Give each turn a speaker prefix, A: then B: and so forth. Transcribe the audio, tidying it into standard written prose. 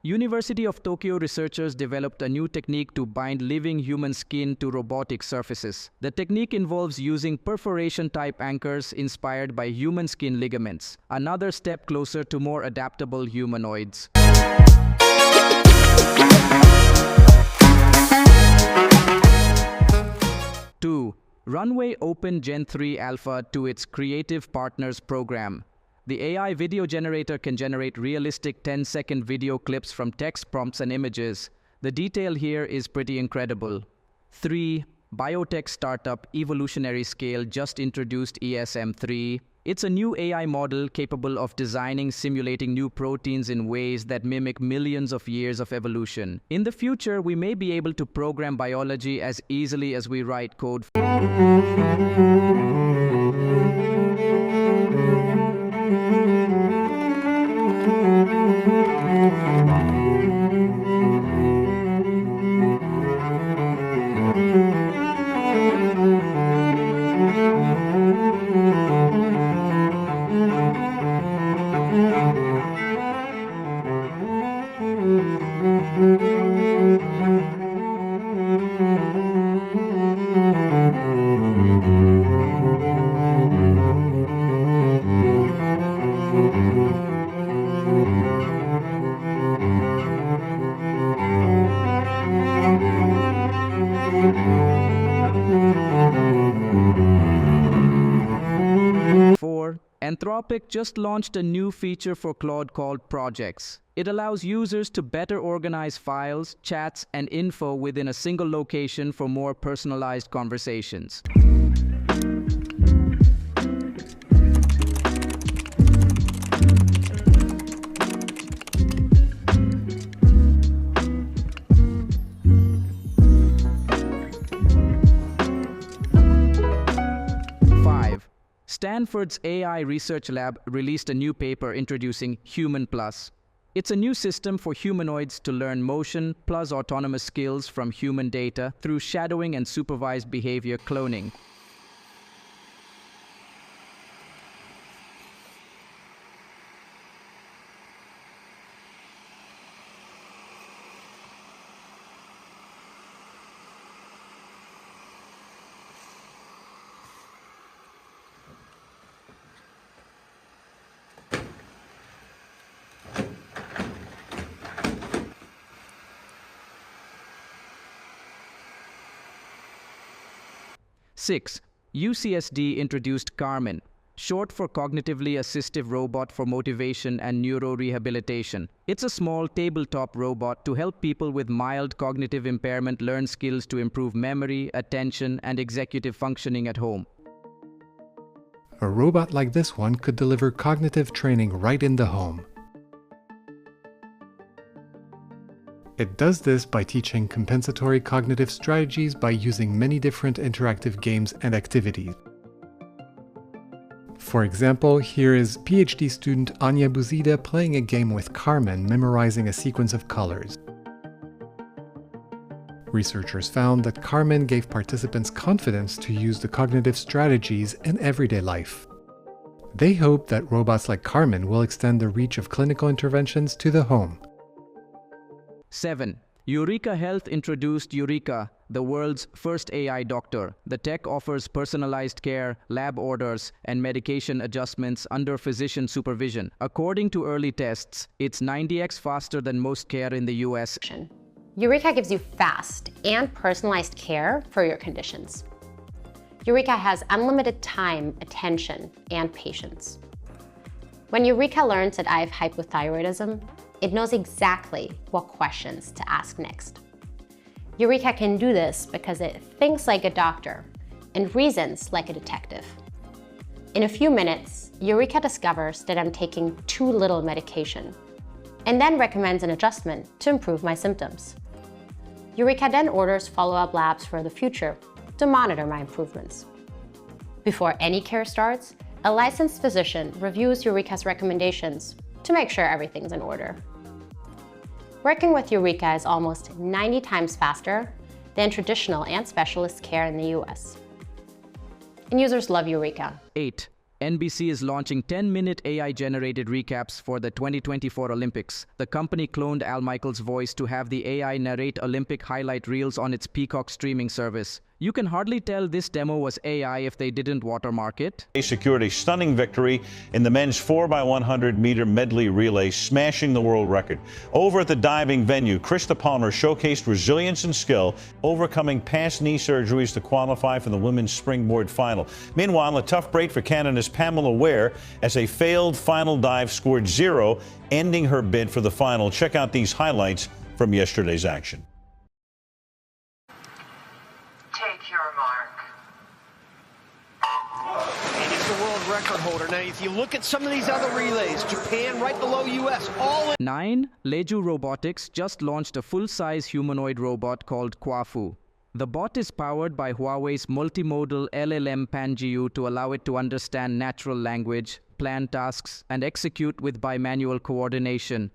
A: University of Tokyo researchers developed a new technique to bind living human skin to robotic surfaces. The technique involves using perforation-type anchors inspired by human skin ligaments, another step closer to more adaptable humanoids. 2. Runway opened Gen 3 Alpha to its Creative Partners program. The AI video generator can generate realistic 10-second video clips from text prompts and images. The detail here is pretty incredible. 3. Biotech startup EvolutionaryScale just introduced ESM3. It's a new AI model capable of designing, simulating new proteins in ways that mimic millions of years of evolution. In the future, we may be able to program biology as easily as we write code. 4. Anthropic just launched a new feature for Claude called Projects. It allows users to better organize files, chats, and info within a single location for more personalized conversations. 5. Stanford's AI research lab released a new paper introducing Human Plus. It's a new system for humanoids to learn motion plus autonomous skills from human data through shadowing and supervised behavior cloning. Six, UCSD introduced Carmen, short for Cognitively Assistive Robot for Motivation and Neurorehabilitation. It's a small tabletop robot to help people with mild cognitive impairment learn skills to improve memory, attention, and executive functioning at home.
B: A robot like this one could deliver cognitive training right in the home. It does this by teaching compensatory cognitive strategies by using many different interactive games and activities. For example, here is PhD student Anya Buzida playing a game with Carmen, memorizing a sequence of colors. Researchers found that Carmen gave participants confidence to use the cognitive strategies in everyday life. They hope that robots like Carmen will extend the reach of clinical interventions to the home.
A: 7. Eureka Health introduced Eureka, the world's first AI doctor. The tech offers personalized care, lab orders, and medication adjustments under physician supervision. According to early tests, it's 90x faster than most care in the US.
C: Eureka gives you fast and personalized care for your conditions. Eureka has unlimited time, attention, and patience. When Eureka learns that I have hypothyroidism, it knows exactly what questions to ask next. Eureka can do this because it thinks like a doctor and reasons like a detective. In a few minutes, Eureka discovers that I'm taking too little medication and then recommends an adjustment to improve my symptoms. Eureka then orders follow-up labs for the future to monitor my improvements. Before any care starts, a licensed physician reviews Eureka's recommendations to make sure everything's in order. Working with Eureka is almost 90 times faster than traditional and specialist care in the US. And users love Eureka.
A: 8. NBC is launching 10-minute AI-generated recaps for the 2024 Olympics. The company cloned Al Michaels' voice to have the AI narrate Olympic highlight reels on its Peacock streaming service. You can hardly tell this demo was AI if they didn't watermark it.
D: They secured a stunning victory in the men's 4x100-meter medley relay, smashing the world record. Over at the diving venue, Krista Palmer showcased resilience and skill, overcoming past knee surgeries to qualify for the women's springboard final. Meanwhile, a tough break for Canada's Pamela Ware as a failed final dive scored 0, ending her bid for the final. Check out these highlights from yesterday's action.
E: Take your mark.
F: And he's the world record holder. Now, if you look at some of these other relays, Japan right below U.S., all in.
A: 9. Leju Robotics just launched a full-size humanoid robot called Kwafu. The bot is powered by Huawei's multimodal LLM Panjiu to allow it to understand natural language, plan tasks, and execute with bimanual coordination.